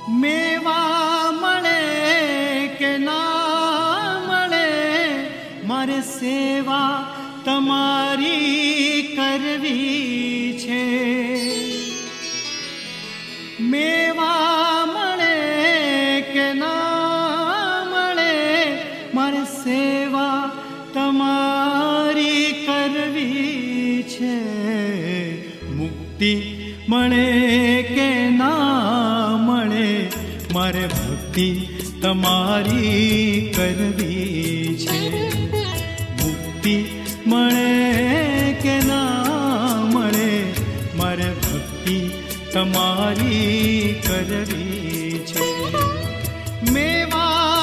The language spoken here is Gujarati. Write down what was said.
મેવા મળે કે ના મળે, મારે સેવા તમારી કરવી છે. મેવા મળે કે ના મળે, મારે સેવા તમારી કરવી છે. મુક્તિ મળે કે ના મળે, મારે ભક્તિ તમારી કરવી છે. મુક્તિ મળે કે ના મળે, મારે ભક્તિ તમારી કરવી છે. મેવા